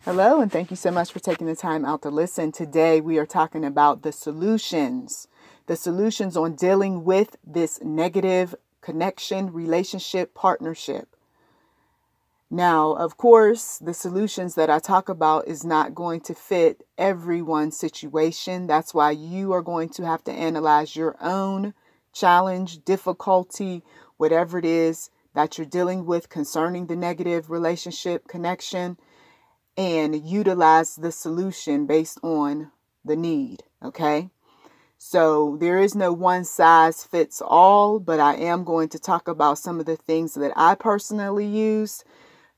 Hello, and thank you so much for taking the time out to listen. Today, we are talking about the solutions on dealing with this negative connection, relationship, partnership. Now, of course, the solutions that I talk about is not going to fit everyone's situation. That's why you are going to have to analyze your own challenge, difficulty, whatever it is that you're dealing with concerning the negative relationship connection, and utilize the solution based on the need. Okay. So there is no one size fits all, but I am going to talk about some of the things that I personally use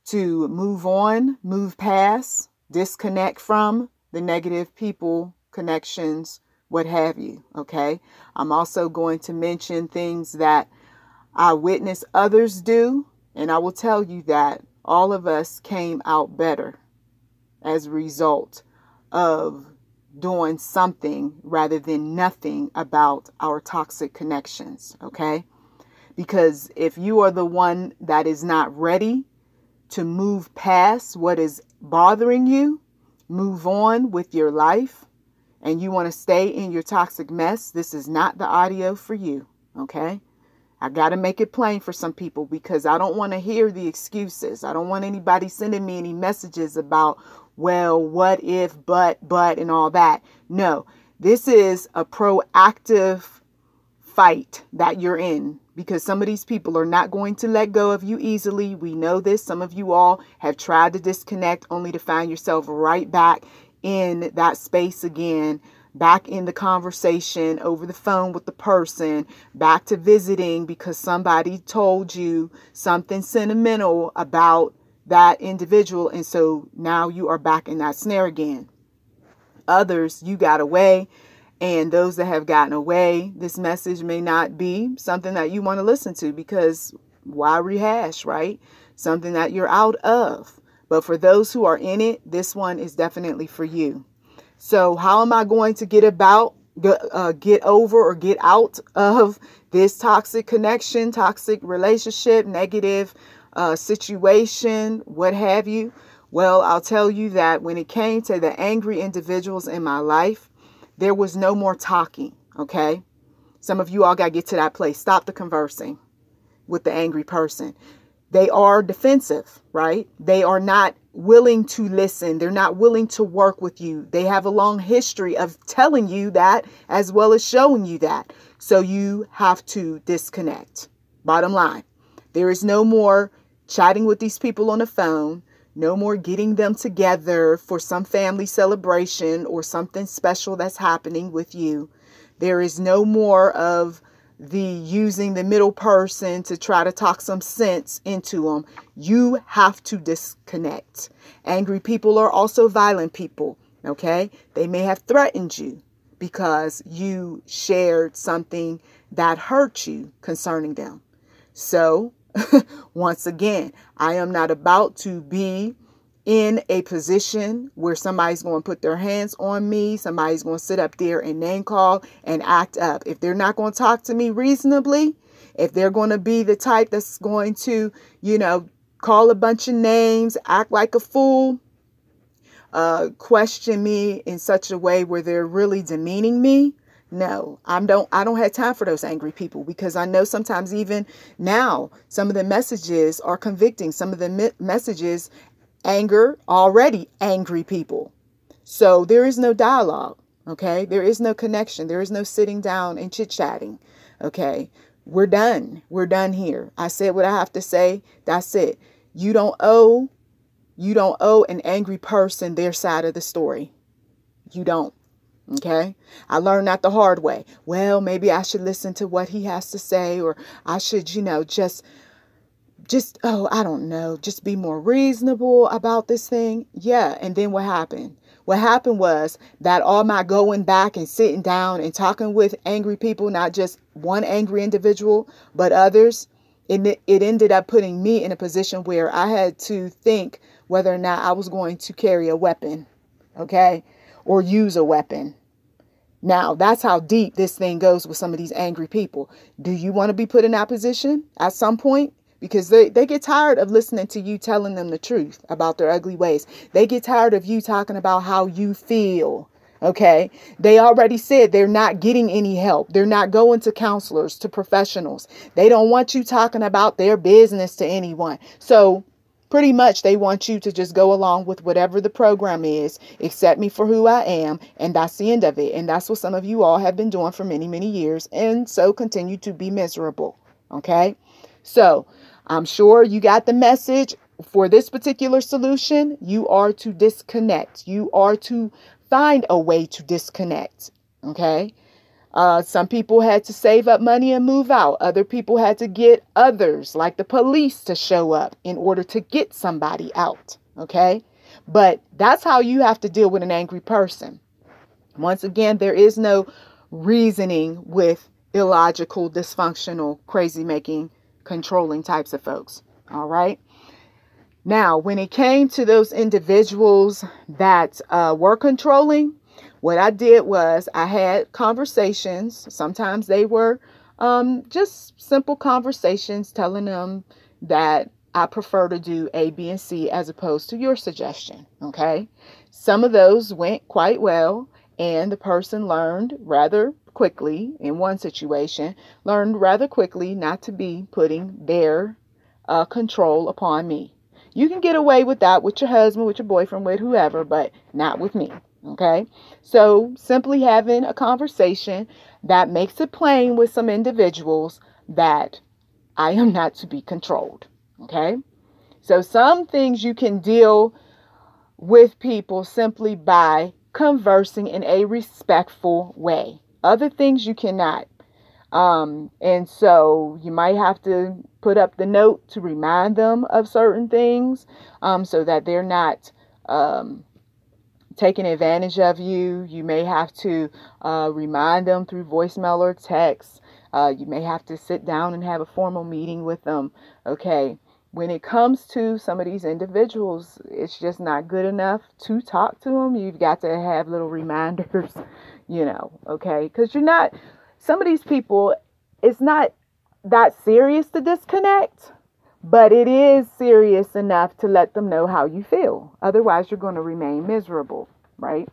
to move on, move past, disconnect from the negative people, connections, what have you. Okay. I'm also going to mention things that I witness others do. And I will tell you that all of us came out better as a result of doing something rather than nothing about our toxic connections. Okay. Because if you are the one that is not ready to move past what is bothering you, move on with your life, and you want to stay in your toxic mess, this is not the audio for you. Okay. I got to make it plain for some people because I don't want to hear the excuses. I don't want anybody sending me any messages about, well, what if, but, and all that. No, this is a proactive fight that you're in because some of these people are not going to let go of you easily. We know this. Some of you all have tried to disconnect only to find yourself right back in that space again, back in the conversation over the phone with the person, back to visiting because somebody told you something sentimental about that individual. And so now you are back in that snare again. Others, you got away. And those that have gotten away, this message may not be something that you want to listen to because why rehash, right? Something that you're out of. But for those who are in it, this one is definitely for you. So how am I going to get over or get out of this toxic connection, toxic relationship, negative situation, what have you? Well, I'll tell you that when it came to the angry individuals in my life, there was no more talking. Okay. Some of you all got to get to that place. Stop the conversing with the angry person. They are defensive, right? They are not willing to listen. They're not willing to work with you. They have a long history of telling you that as well as showing you that. So you have to disconnect. Bottom line, there is no more chatting with these people on the phone. No more getting them together for some family celebration or something special that's happening with you. There is no more of the using the middle person to try to talk some sense into them. You have to disconnect. Angry people are also violent people. Okay. They may have threatened you because you shared something that hurt you concerning them. So once again, I am not about to be in a position where somebody's going to put their hands on me. Somebody's going to sit up there and name call and act up. If they're not going to talk to me reasonably, if they're going to be the type that's going to, call a bunch of names, act like a fool, question me in such a way where they're really demeaning me. No, I don't have time for those angry people because I know sometimes even now some of the messages are convicting. Some of the messages anger already angry people. So there is no dialogue. Okay. There is no connection. There is no sitting down and chit chatting. Okay. We're done. We're done here. I said what I have to say. That's it. You don't owe an angry person their side of the story. You don't. Okay. I learned that the hard way. Well, maybe I should listen to what he has to say, or I should, I don't know, just be more reasonable about this thing. Yeah. And then what happened? What happened was that all my going back and sitting down and talking with angry people, not just one angry individual, but others, it ended up putting me in a position where I had to think whether or not I was going to carry a weapon. Okay. Or use a weapon. Now, that's how deep this thing goes with some of these angry people. Do you want to be put in that position at some point? because they get tired of listening to you telling them the truth about their ugly ways. They get tired of you talking about how you feel. Okay. They already said they're not getting any help. They're not going to counselors, to professionals. They don't want you talking about their business to anyone. So pretty much they want you to just go along with whatever the program is, accept me for who I am, and that's the end of it. And that's what some of you all have been doing for many, many years, and so continue to be miserable. Okay? So I'm sure you got the message. For this particular solution, you are to disconnect. You are to find a way to disconnect. Okay? Some people had to save up money and move out. Other people had to get others, like the police, to show up in order to get somebody out. Okay? But that's how you have to deal with an angry person. Once again, there is no reasoning with illogical, dysfunctional, crazy-making, controlling types of folks. All right? Now, when it came to those individuals that were controlling, what I did was I had conversations. Sometimes they were just simple conversations telling them that I prefer to do A, B, and C as opposed to your suggestion. Okay. Some of those went quite well, and the person learned rather quickly, in one situation, learned rather quickly not to be putting their control upon me. You can get away with that with your husband, with your boyfriend, with whoever, but not with me. Okay. So simply having a conversation that makes it plain with some individuals that I am not to be controlled. Okay. So some things you can deal with people simply by conversing in a respectful way. Other things you cannot. And so you might have to put up the note to remind them of certain things, so that they're not, taking advantage of you. You may have to, remind them through voicemail or text. You may have to sit down and have a formal meeting with them. Okay. When it comes to some of these individuals, it's just not good enough to talk to them. You've got to have little reminders, okay? Because some of these people, it's not that serious to disconnect, but it is serious enough to let them know how you feel. Otherwise, you're going to remain miserable, right?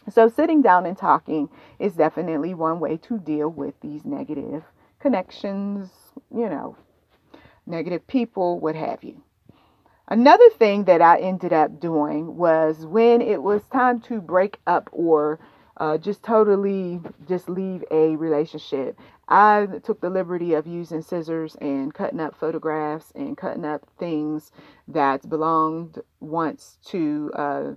So sitting down and talking is definitely one way to deal with these negative connections, negative people, what have you. Another thing that I ended up doing was when it was time to break up or just totally just leave a relationship, I took the liberty of using scissors and cutting up photographs and cutting up things that belonged once to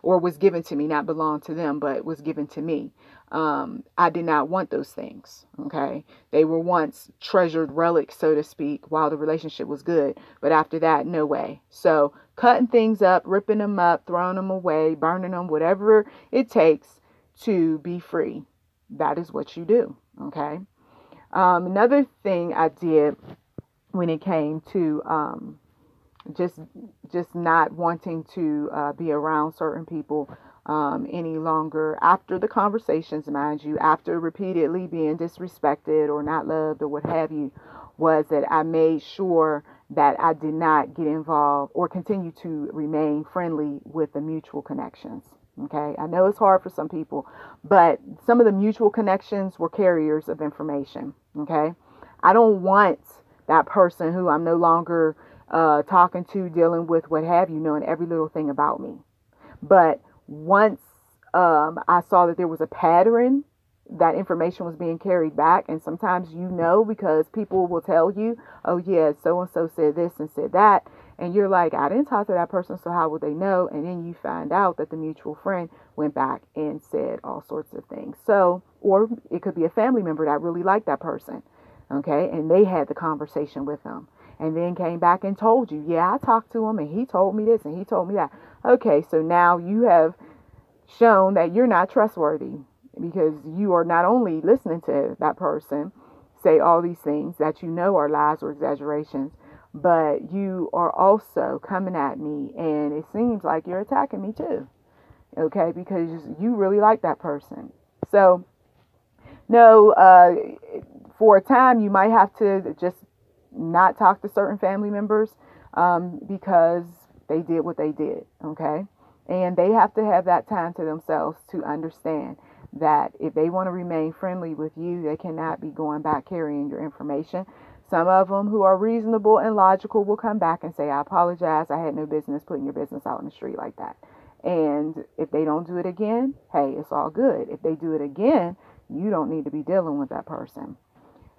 or was given to me, not belonged to them, but was given to me. I did not want those things. Okay. They were once treasured relics, so to speak, while the relationship was good. But after that, no way. So cutting things up, ripping them up, throwing them away, burning them, whatever it takes to be free. That is what you do. Okay. Another thing I did when it came to, just not wanting to be around certain people any longer after the conversations, mind you, after repeatedly being disrespected or not loved or what have you, was that I made sure that I did not get involved or continue to remain friendly with the mutual connections. Okay, I know it's hard for some people, but some of the mutual connections were carriers of information. Okay, I don't want that person who I'm no longer talking to, dealing with, what have you, knowing every little thing about me. But once I saw that there was a pattern, that information was being carried back. And sometimes because people will tell you, oh yeah, so-and-so said this and said that. And you're like, I didn't talk to that person, so how would they know? And then you find out that the mutual friend went back and said all sorts of things. So, or it could be a family member that really liked that person. Okay. And they had the conversation with them. And then came back and told you, yeah, I talked to him and he told me this and he told me that. Okay, so now you have shown that you're not trustworthy because you are not only listening to that person say all these things that are lies or exaggerations, but you are also coming at me and it seems like you're attacking me too. Okay, because you really like that person. So, no, for a time you might have to just not talk to certain family members because they did what they did, okay? And they have to have that time to themselves to understand that if they want to remain friendly with you, they cannot be going back carrying your information. Some of them who are reasonable and logical will come back and say, I apologize, I had no business putting your business out in the street like that. And if they don't do it again, hey, it's all good. If they do it again, you don't need to be dealing with that person.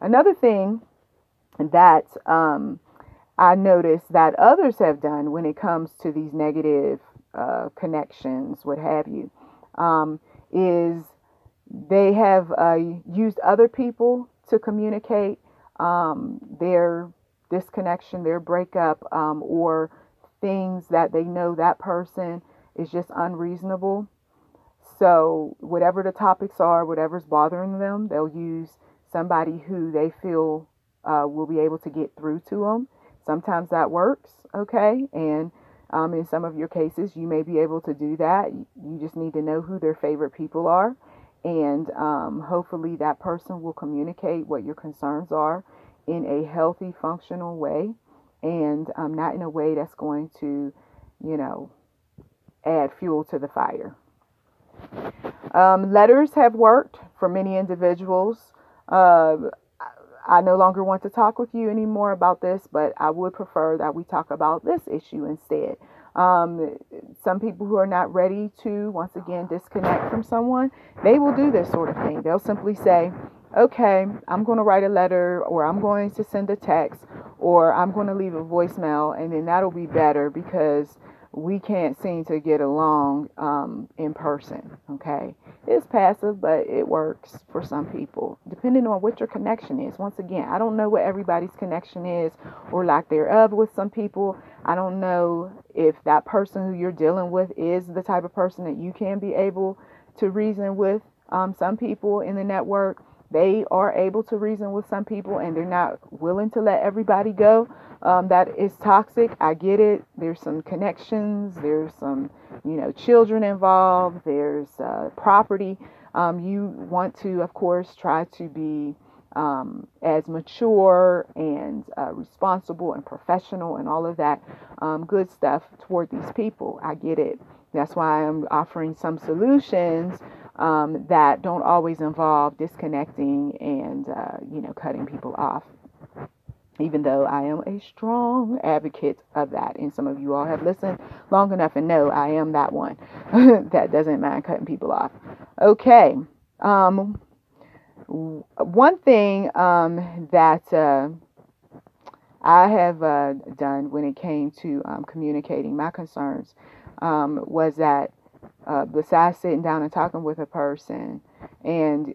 Another thing that I noticed that others have done when it comes to these negative connections, what have you, is they have used other people to communicate their disconnection, their breakup, or things that they know that person is just unreasonable. So whatever the topics are, whatever's bothering them, they'll use somebody who they feel will be able to get through to them. Sometimes that works, okay? And in some of your cases, you may be able to do that. You just need to know who their favorite people are. And hopefully that person will communicate what your concerns are in a healthy, functional way, and not in a way that's going to, add fuel to the fire. Letters have worked for many individuals. I no longer want to talk with you anymore about this, but I would prefer that we talk about this issue instead. Some people who are not ready to, once again, disconnect from someone, they will do this sort of thing. They'll simply say, okay, I'm going to write a letter, or I'm going to send a text, or I'm going to leave a voicemail, and then that'll be better because we can't seem to get along in person, okay? It's passive, but it works for some people, depending on what your connection is. Once again, I don't know what everybody's connection is or lack thereof with some people. I don't know if that person who you're dealing with is the type of person that you can be able to reason with. Some people in the network, they are able to reason with some people, and they're not willing to let everybody go. That is toxic. I get it. There's some connections. There's some, children involved. There's property. You want to, of course, try to be as mature and responsible and professional and all of that good stuff toward these people. I get it. That's why I'm offering some solutions that don't always involve disconnecting and, cutting people off. Even though I am a strong advocate of that. And some of you all have listened long enough and know I am that one that doesn't mind cutting people off. Okay. One thing that I have done when it came to communicating my concerns was that besides sitting down and talking with a person and,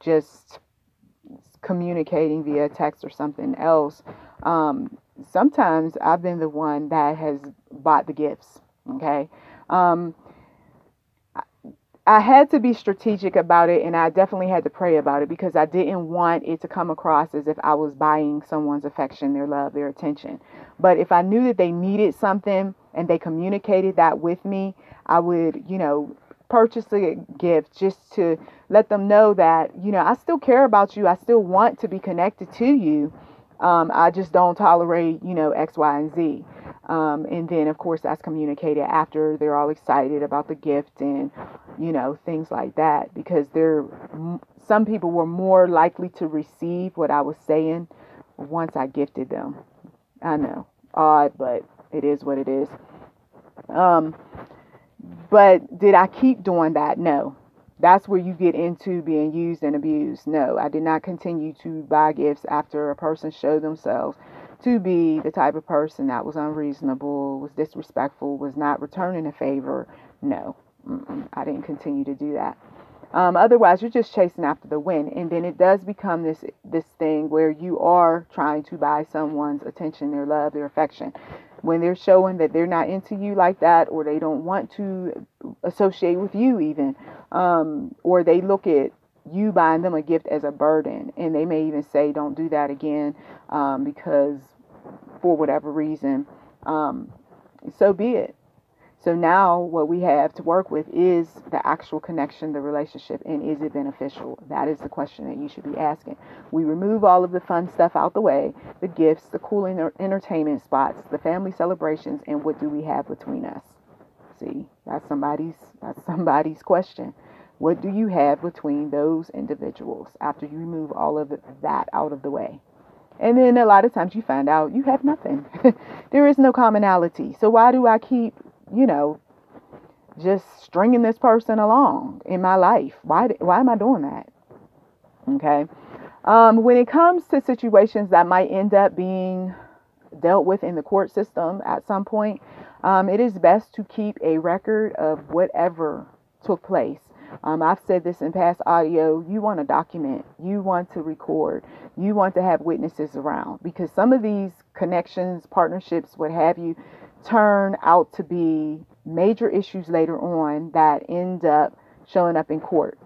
just communicating via text or something else, sometimes I've been the one that has bought the gifts. Okay. I had to be strategic about it, and I definitely had to pray about it because I didn't want it to come across as if I was buying someone's affection, their love, their attention. But if I knew that they needed something and they communicated that with me, I would, purchase a gift just to let them know that, I still care about you. I still want to be connected to you. I just don't tolerate, X, Y, and Z. And then, of course, that's communicated after they're all excited about the gift and, things like that, because some people were more likely to receive what I was saying once I gifted them. I know, odd, but it is what it is. But did I keep doing that? No. That's where you get into being used and abused. No, I did not continue to buy gifts after a person showed themselves to be the type of person that was unreasonable, was disrespectful, was not returning a favor. No, I didn't continue to do that. Otherwise, you're just chasing after the wind. And then it does become this thing where you are trying to buy someone's attention, their love, their affection. When they're showing that they're not into you like that, or they don't want to associate with you even, or they look at you buying them a gift as a burden, and they may even say, don't do that again, because for whatever reason, so be it. So now what we have to work with is the actual connection, the relationship, and is it beneficial? That is the question that you should be asking. We remove all of the fun stuff out the way, the gifts, the cool entertainment spots, the family celebrations, and what do we have between us? See, that's somebody's question. What do you have between those individuals after you remove all of that out of the way? And then a lot of times you find out you have nothing. There is no commonality. So why do I keep, just stringing this person along in my life? Why am I doing that? Okay. When it comes to situations that might end up being dealt with in the court system at some point, it is best to keep a record of whatever took place. I've said this in past audio. You want to document, you want to record, you want to have witnesses around, because some of these connections, partnerships, what have you, turn out to be major issues later on that end up showing up in court.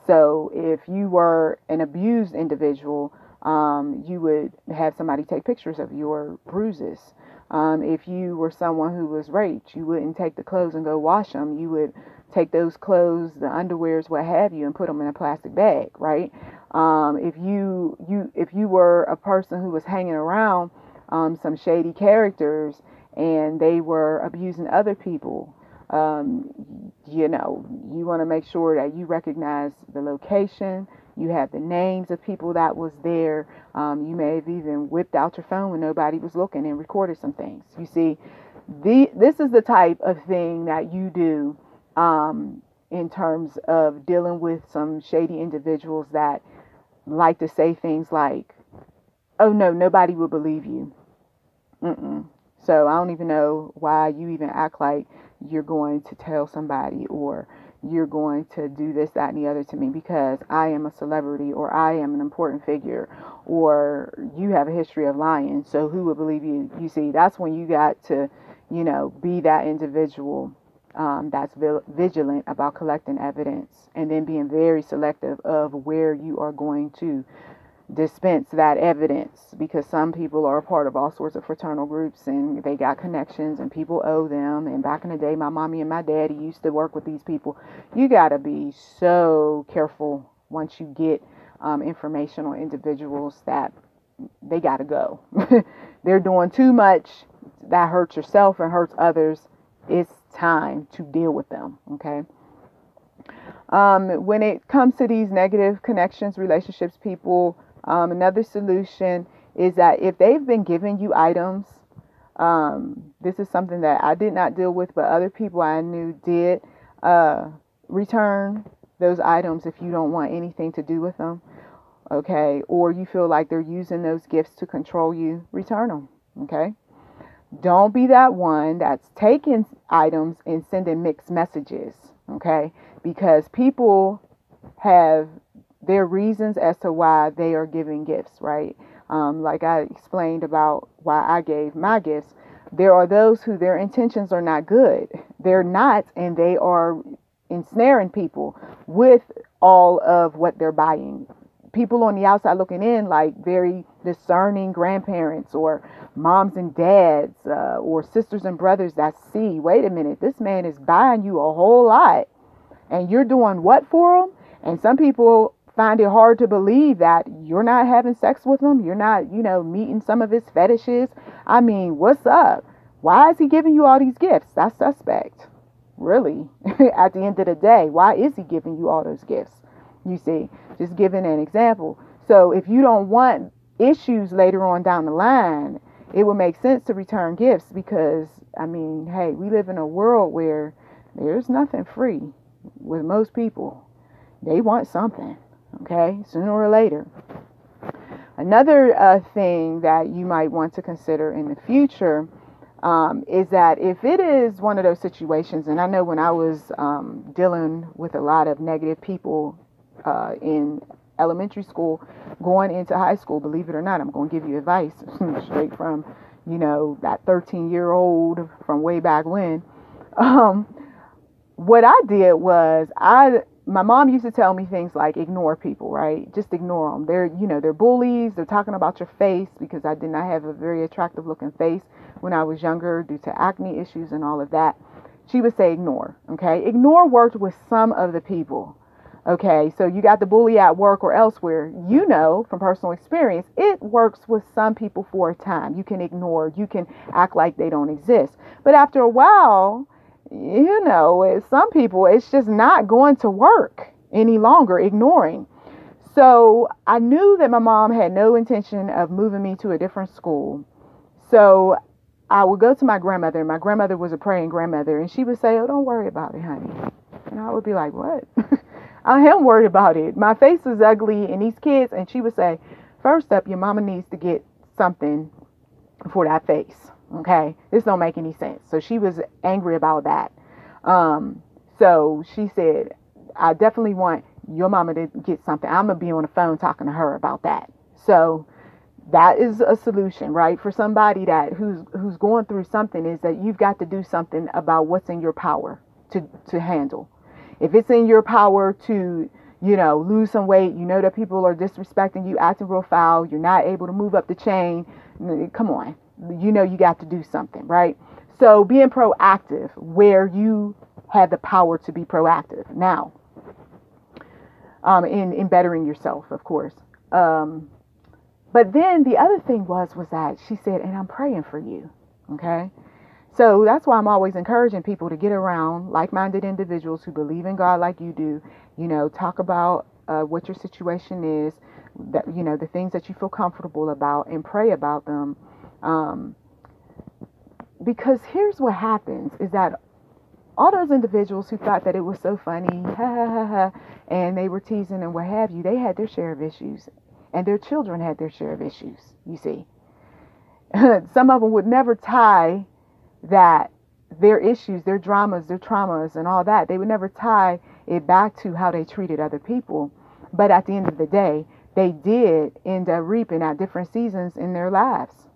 So if you were an abused individual, you would have somebody take pictures of your bruises. If you were someone who was raped, you wouldn't take the clothes and go wash them. You would take those clothes, the underwears, what have you, and put them in a plastic bag, right? If you were a person who was hanging around some shady characters and they were abusing other people, you want to make sure that you recognize the location. You have the names of people that was there. You may have even whipped out your phone when nobody was looking and recorded some things. You see, this is the type of thing that you do in terms of dealing with some shady individuals that like to say things like, oh no, nobody will believe you. So I don't even know why you even act like you're going to tell somebody, or you're going to do this, that, and the other to me because I am a celebrity, or I am an important figure, or you have a history of lying. So who would believe you? You see, that's when you got to, be that individual that's vigilant about collecting evidence, and then being very selective of where you are going to dispense that evidence, because some people are a part of all sorts of fraternal groups and they got connections and people owe them. And back in the day, my mommy and my daddy used to work with these people. You got to be so careful once you get information on individuals that they got to go. They're doing too much that hurts yourself and hurts others. It's time to deal with them. Okay. When it comes to these negative connections, relationships, people, another solution is that if they've been giving you items, this is something that I did not deal with, but other people I knew did, return those items if you don't want anything to do with them. Okay. Or you feel like they're using those gifts to control you, return them. Okay. Don't be that one that's taking items and sending mixed messages. Okay. Because people have their reasons as to why they are giving gifts, right? Like I explained about why I gave my gifts. There are those who their intentions are not good. They're not, and they are ensnaring people with all of what they're buying. People on the outside looking in, like very discerning grandparents or moms and dads or sisters and brothers that see, wait a minute, this man is buying you a whole lot. And you're doing what for them? And some people find it hard to believe that you're not having sex with them. You're not, meeting some of his fetishes. I mean, what's up? Why is he giving you all these gifts? That's suspect. Really, at the end of the day, why is he giving you all those gifts? You see, just giving an example. So if you don't want issues later on down the line, it would make sense to return gifts because, hey, we live in a world where there's nothing free. With most people, they want something, okay, sooner or later. Another thing that you might want to consider in the future is that if it is one of those situations, and I know when I was dealing with a lot of negative people in elementary school, going into high school, believe it or not, I'm going to give you advice straight from, that 13-year-old from way back when. What I did was my mom used to tell me things like ignore people, right? Just ignore them. They're bullies. They're talking about your face because I did not have a very attractive looking face when I was younger due to acne issues and all of that. she would say ignore. Okay. Ignore worked with some of the people. Okay. So you got the bully at work or elsewhere. You know, from personal experience, it works with some people for a time. You can ignore, you can act like they don't exist. But after a while, you know, some people, it's just not going to work any longer, ignoring. So I knew that my mom had no intention of moving me to a different school. So I would go to my grandmother, and my grandmother was a praying grandmother, and she would say, "Oh, don't worry about it, honey." And I would be like, "What?" I am worried about it. My face was ugly, and these kids, and she would say, "First up, your mama needs to get something for that face. Okay, this don't make any sense." So she was angry about that. So she said, "I definitely want your mama to get something. I'm going to be on the phone talking to her about that." So that is a solution, right? For somebody that who's going through something, is that you've got to do something about what's in your power to handle. If it's in your power to, you know, lose some weight, you know that people are disrespecting you, acting real foul, you're not able to move up the chain, come on. You know you got to do something, right? So being proactive where you have the power to be proactive. Now, in bettering yourself, of course. But then the other thing was that she said, "And I'm praying for you." Okay. So that's why I'm always encouraging people to get around like-minded individuals who believe in God like you do. You know, talk about what your situation is, that, you know, the things that you feel comfortable about, and pray about them. Because here's what happens is that all those individuals who thought that it was so funny, ha ha ha ha, and they were teasing and what have you, they had their share of issues, and their children had their share of issues. You see, some of them would never tie that their issues, their dramas, their traumas, and all that, they would never tie it back to how they treated other people. But at the end of the day, they did end up reaping at different seasons in their lives.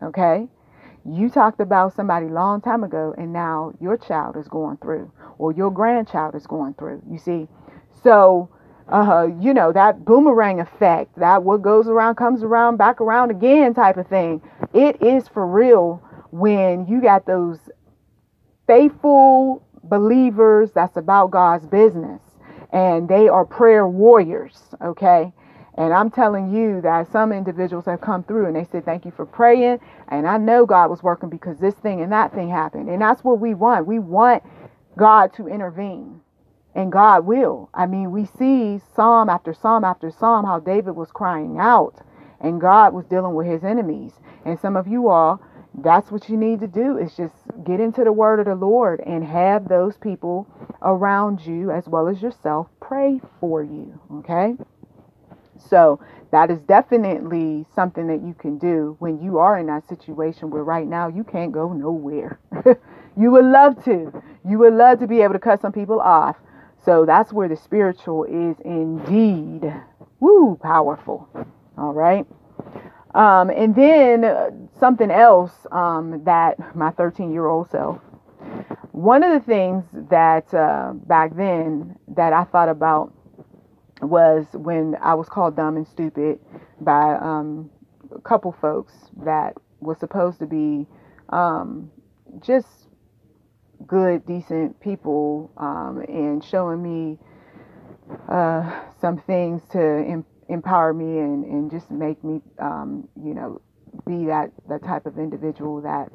Okay. You talked about somebody long time ago, and now your child is going through, or your grandchild is going through. You see, so you know, that boomerang effect, that what goes around comes around, back around again type of thing. It is for real when you got those faithful believers that's about God's business, and they are prayer warriors. Okay. And I'm telling you that some individuals have come through and they said, "Thank you for praying. And I know God was working because this thing and that thing happened." And that's what we want. We want God to intervene, and God will. I mean, we see Psalm after Psalm after Psalm how David was crying out and God was dealing with his enemies. And some of you all, that's what you need to do, is just get into the word of the Lord and have those people around you as well as yourself pray for you. Okay. So that is definitely something that you can do when you are in that situation where right now you can't go nowhere. You would love to. You would love to be able to cut some people off. So that's where the spiritual is indeed, powerful. All right. And then something else that my 13-year-old self, one of the things that back then that I thought about was when I was called dumb and stupid by a couple folks that was supposed to be just good, decent people, and showing me some things to empower me and just make me, you know, be that type of individual that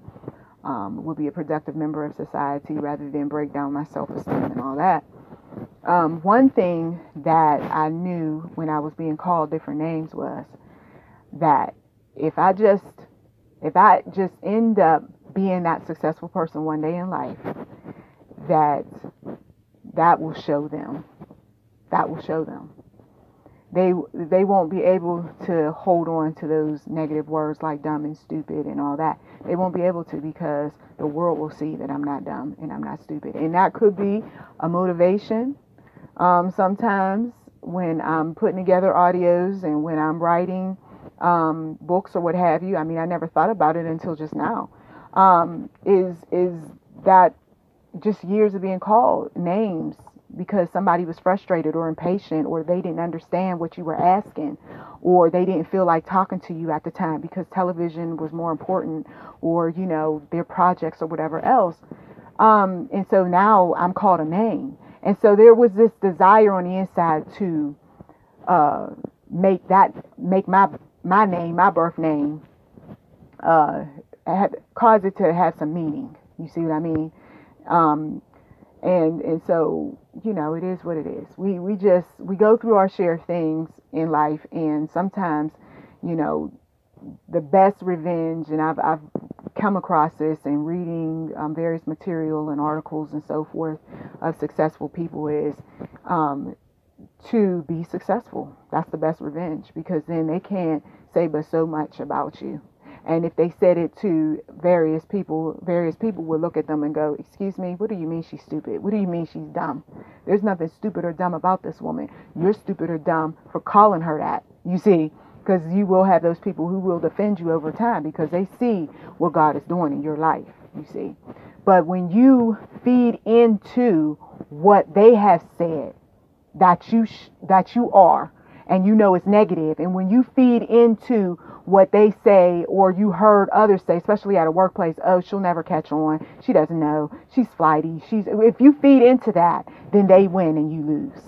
would be a productive member of society rather than break down my self-esteem and all that. One thing that I knew when I was being called different names was that if I just end up being that successful person one day in life, that will show them. That will show them. They won't be able to hold on to those negative words like dumb and stupid and all that. They won't be able to, because the world will see that I'm not dumb and I'm not stupid. And that could be a motivation. Sometimes when I'm putting together audios and when I'm writing books or what have you, I mean, I never thought about it until just now. Is that just years of being called names because somebody was frustrated or impatient, or they didn't understand what you were asking, or they didn't feel like talking to you at the time because television was more important, or, you know, their projects or whatever else. And so now I'm called a name. And so there was this desire on the inside to make my name, my birth name, cause it to have some meaning. You see what I mean? And so, it is what it is. We go through our share of things in life, and sometimes, the best revenge, and I've come across this in reading various material and articles and so forth of successful people, is to be successful. That's the best revenge, because then they can't say but so much about you. And if they said it to various people would look at them and go, excuse me, what do you mean she's stupid? What do you mean she's dumb? There's nothing stupid or dumb about this woman. You're stupid or dumb for calling her that, you see, because you will have those people who will defend you over time because they see what God is doing in your life, you see. But when you feed into what they have said that you are, and it's negative, and when you feed into what they say, or you heard others say, especially at a workplace, oh, she'll never catch on, she doesn't know, she's flighty, if you feed into that, then they win and you lose.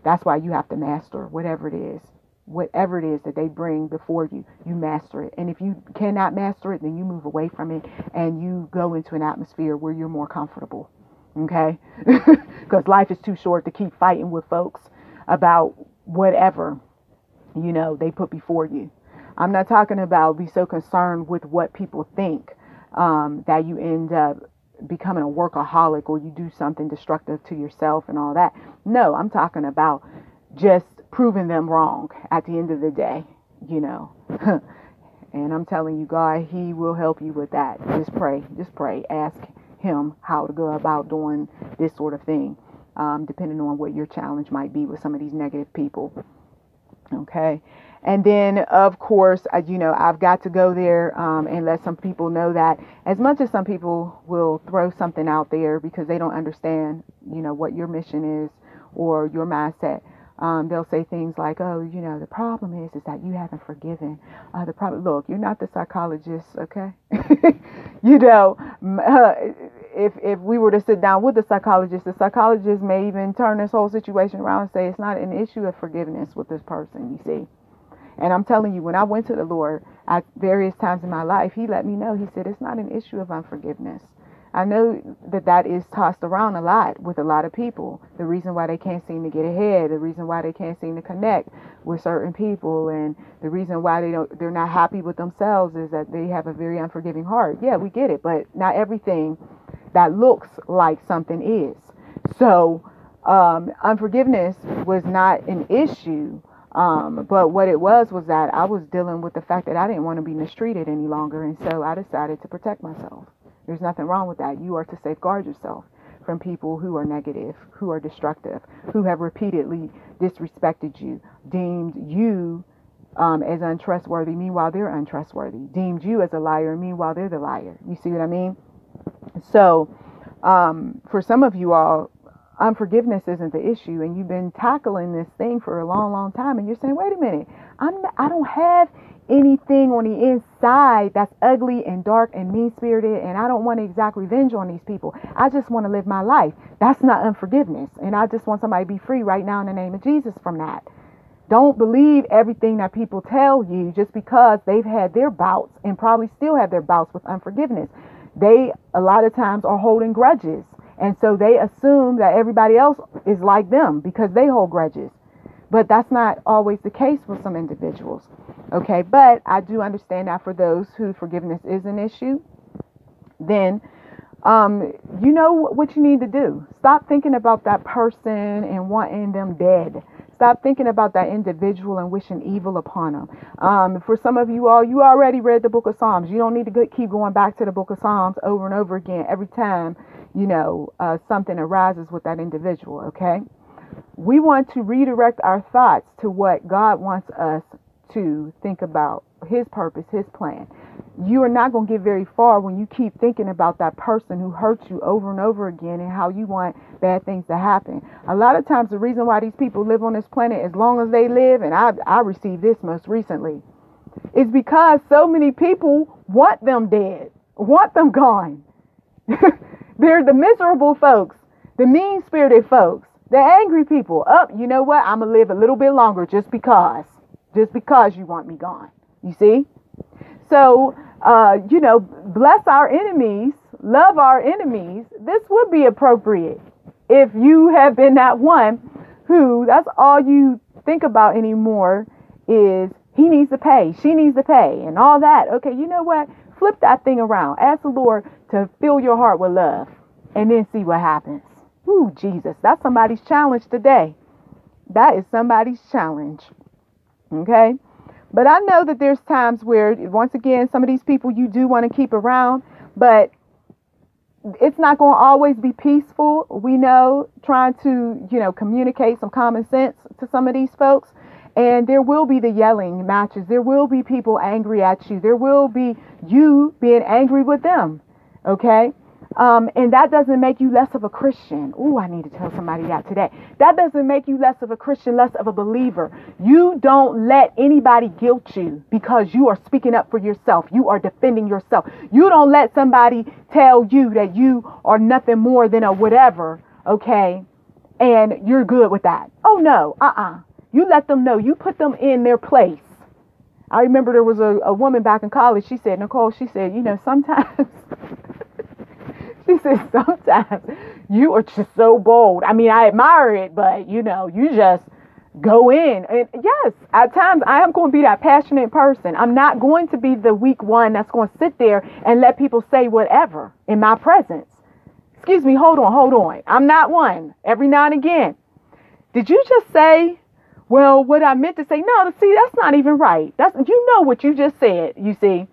That's why you have to master whatever it is that they bring before you. You master it. And if you cannot master it, then you move away from it and you go into an atmosphere where you're more comfortable. Okay? Because life is too short to keep fighting with folks about whatever they put before you. I'm not talking about be so concerned with what people think that you end up becoming a workaholic or you do something destructive to yourself and all that. No, I'm talking about just proving them wrong at the end of the day, And I'm telling you, God, He will help you with that. Just pray. Ask Him how to go about doing this sort of thing, depending on what your challenge might be with some of these negative people. Okay. And then, of course, I've got to go there and let some people know that as much as some people will throw something out there because they don't understand, what your mission is or your mindset, they'll say things like, oh, the problem is that you haven't forgiven. Look, you're not the psychologist, okay? If we were to sit down with the psychologist may even turn this whole situation around and say it's not an issue of forgiveness with this person, you see. And I'm telling you, when I went to the Lord at various times in my life, He let me know. He said, it's not an issue of unforgiveness. I know that is tossed around a lot with a lot of people. The reason why they can't seem to get ahead, the reason why they can't seem to connect with certain people, and the reason why they're not happy with themselves is that they have a very unforgiving heart. Yeah, we get it, but not everything that looks like something is. So unforgiveness was not an issue. But what it was that I was dealing with the fact that I didn't want to be mistreated any longer. And so I decided to protect myself. There's nothing wrong with that. You are to safeguard yourself from people who are negative, who are destructive, who have repeatedly disrespected you, deemed you as untrustworthy, meanwhile they're untrustworthy, deemed you as a liar, meanwhile they're the liar. You see what I mean? So for some of you all, unforgiveness isn't the issue, and you've been tackling this thing for a long, long time, and you're saying, wait a minute, I don't have anything on the inside that's ugly and dark and mean-spirited, and I don't want to exact revenge on these people. I just want to live my life. That's not unforgiveness, and I just want somebody to be free right now in the name of Jesus from that. Don't believe everything that people tell you just because they've had their bouts and probably still have their bouts with unforgiveness. They, a lot of times, are holding grudges. And so they assume that everybody else is like them because they hold grudges. But that's not always the case with some individuals. Okay, but I do understand that for those who forgiveness is an issue, then you know what you need to do. Stop thinking about that person and wanting them dead. Stop thinking about that individual and wishing evil upon them. For some of you all, you already read the book of Psalms. You don't need to keep going back to the book of Psalms over and over again every time, something arises with that individual, okay? We want to redirect our thoughts to what God wants us to think about, His purpose, His plan. You are not going to get very far when you keep thinking about that person who hurt you over and over again and how you want bad things to happen. A lot of times the reason why these people live on this planet as long as they live, and I received this most recently, is because so many people want them dead, want them gone. They're the miserable folks, the mean-spirited folks, the angry people. You know what? I'm going to live a little bit longer just because you want me gone. You see? So, bless our enemies, love our enemies. This would be appropriate if you have been that one who that's all you think about anymore is he needs to pay, she needs to pay, and all that. Okay, you know what? Flip that thing around. Ask the Lord to fill your heart with love and then see what happens. Ooh, Jesus, that's somebody's challenge today. That is somebody's challenge. Okay? But I know that there's times where, once again, some of these people you do want to keep around, but it's not going to always be peaceful. We know, trying to, communicate some common sense to some of these folks. And there will be the yelling matches. There will be people angry at you. There will be you being angry with them. Okay? And that doesn't make you less of a Christian. Ooh, I need to tell somebody that today. That doesn't make you less of a Christian, less of a believer. You don't let anybody guilt you because you are speaking up for yourself. You are defending yourself. You don't let somebody tell you that you are nothing more than a whatever, okay? And you're good with that. Oh, no, You let them know. You put them in their place. I remember there was a woman back in college. She said, Nicole, sometimes... She said, sometimes you are just so bold. I mean, I admire it, but, you just go in. And yes, at times I am going to be that passionate person. I'm not going to be the weak one that's going to sit there and let people say whatever in my presence. Excuse me, hold on. I'm not one. Every now and again. Did you just say, well, what I meant to say? No, see, that's not even right. You know what you just said, you see.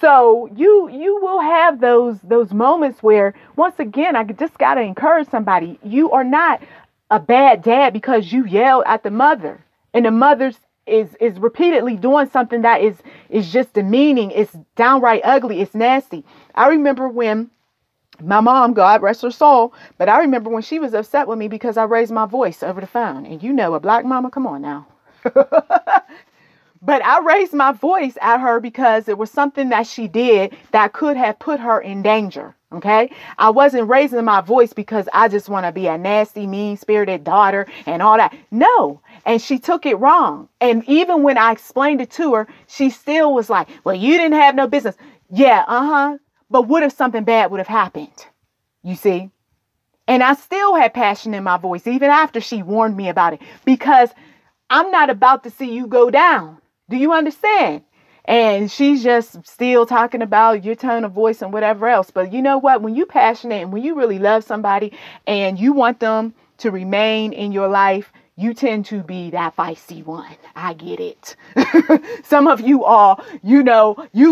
So you will have those moments where, once again, I just got to encourage somebody. You are not a bad dad because you yelled at the mother, and the mother is repeatedly doing something that is just demeaning. It's downright ugly. It's nasty. I remember when my mom, God rest her soul, but I remember when she was upset with me because I raised my voice over the phone. And a black mama, come on now. But I raised my voice at her because it was something that she did that could have put her in danger. Okay. I wasn't raising my voice because I just want to be a nasty, mean-spirited daughter and all that. No. And she took it wrong. And even when I explained it to her, she still was like, well, you didn't have no business. Yeah. But what if something bad would have happened? You see? And I still had passion in my voice, even after she warned me about it, because I'm not about to see you go down. Do you understand? And she's just still talking about your tone of voice and whatever else. But you know what? When you're passionate and when you really love somebody and you want them to remain in your life, you tend to be that feisty one. I get it. Some of you all, you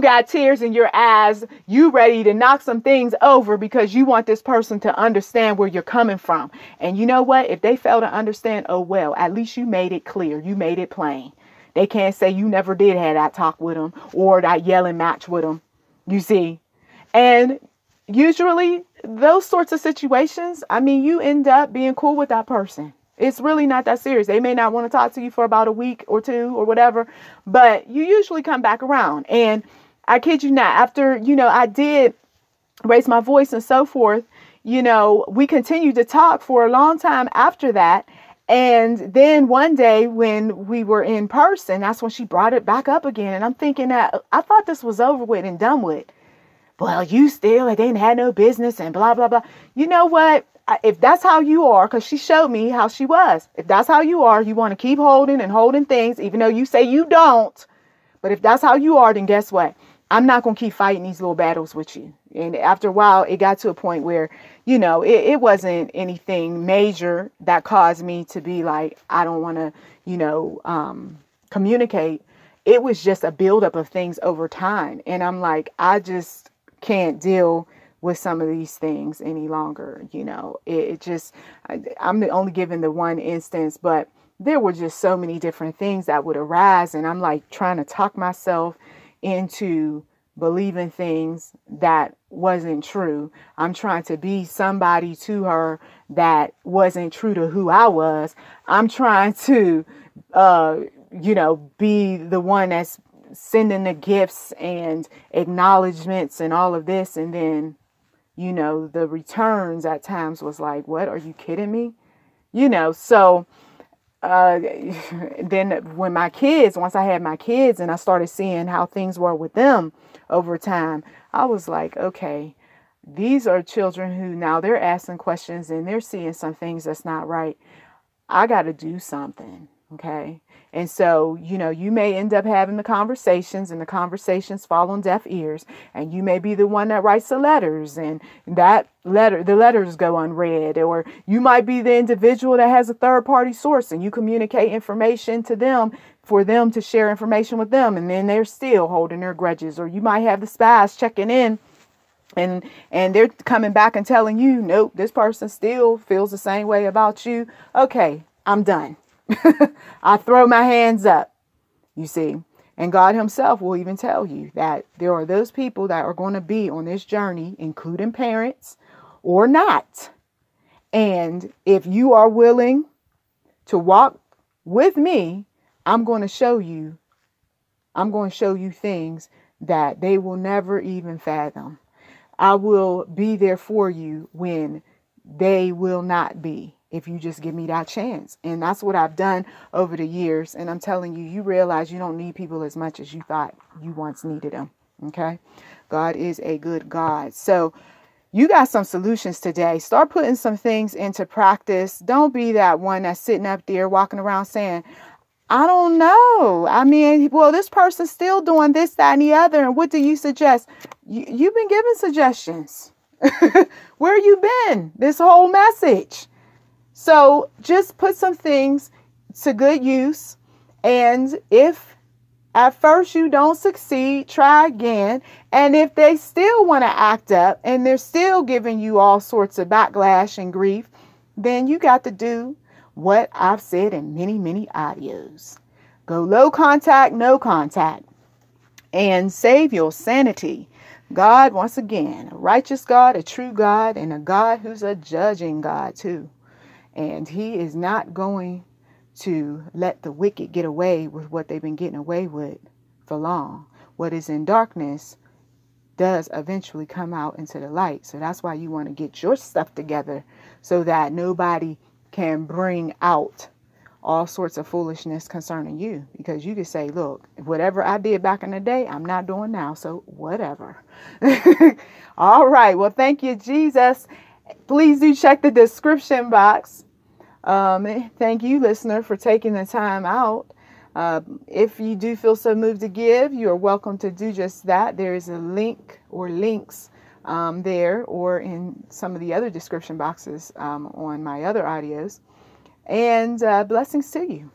got tears in your eyes. You ready to knock some things over because you want this person to understand where you're coming from. And you know what? If they fail to understand, oh, well, at least you made it clear. You made it plain. They can't say you never did have that talk with them or that yelling match with them, you see. And usually those sorts of situations, you end up being cool with that person. It's really not that serious. They may not want to talk to you for about a week or two or whatever, but you usually come back around. And I kid you not, after, I did raise my voice and so forth, we continued to talk for a long time after that. And then one day when we were in person, that's when she brought it back up again. And I'm thinking that I thought this was over with and done with. Well, you still, they didn't have no business and blah, blah, blah. You know what? If that's how you are, because she showed me how she was. If that's how you are, you want to keep holding things, even though you say you don't. But if that's how you are, then guess what? I'm not going to keep fighting these little battles with you. And after a while, it got to a point where, it wasn't anything major that caused me to be like, I don't want to, communicate. It was just a buildup of things over time. And I'm like, I just can't deal with some of these things any longer. I'm only giving the one instance, but there were just so many different things that would arise. And I'm like trying to talk myself into believing things that wasn't true. I'm trying to be somebody to her that wasn't true to who I was. I'm trying to, be the one that's sending the gifts and acknowledgments and all of this. And then the returns at times was like, what, are you kidding me? So then when once I had my kids and I started seeing how things were with them over time, I was like, okay, these are children who now they're asking questions and they're seeing some things that's not right. I got to do something. Okay. And so, you may end up having the conversations and the conversations fall on deaf ears, and you may be the one that writes the letters and the letters go unread, or you might be the individual that has a third party source and you communicate information to them for them to share information with them. And then they're still holding their grudges, or you might have the spies checking in and they're coming back and telling you, nope, this person still feels the same way about you. Okay, I'm done. I throw my hands up, you see. And God himself will even tell you that there are those people that are going to be on this journey, including parents or not. And if you are willing to walk with me, I'm going to show you things that they will never even fathom. I will be there for you when they will not be, if you just give me that chance. And that's what I've done over the years. And I'm telling you, you realize you don't need people as much as you thought you once needed them. Okay. God is a good God. So you got some solutions today. Start putting some things into practice. Don't be that one that's sitting up there walking around saying, I don't know. I mean, well, this person's still doing this, that, and the other. And what do you suggest? You've been giving suggestions. Where you been this whole message? So just put some things to good use. And if at first you don't succeed, try again. And if they still want to act up and they're still giving you all sorts of backlash and grief, then you got to do what I've said in many, many audios. Go low contact, no contact, and save your sanity. God, once again, a righteous God, a true God, and a God who's a judging God too. And he is not going to let the wicked get away with what they've been getting away with for long. What is in darkness does eventually come out into the light. So that's why you want to get your stuff together so that nobody can bring out all sorts of foolishness concerning you. Because you can say, look, whatever I did back in the day, I'm not doing now. So whatever. All right. Well, thank you, Jesus. Please do check the description box. Thank you, listener, for taking the time out. If you do feel so moved to give, you are welcome to do just that. There is a link or links there or in some of the other description boxes on my other audios. And blessings to you.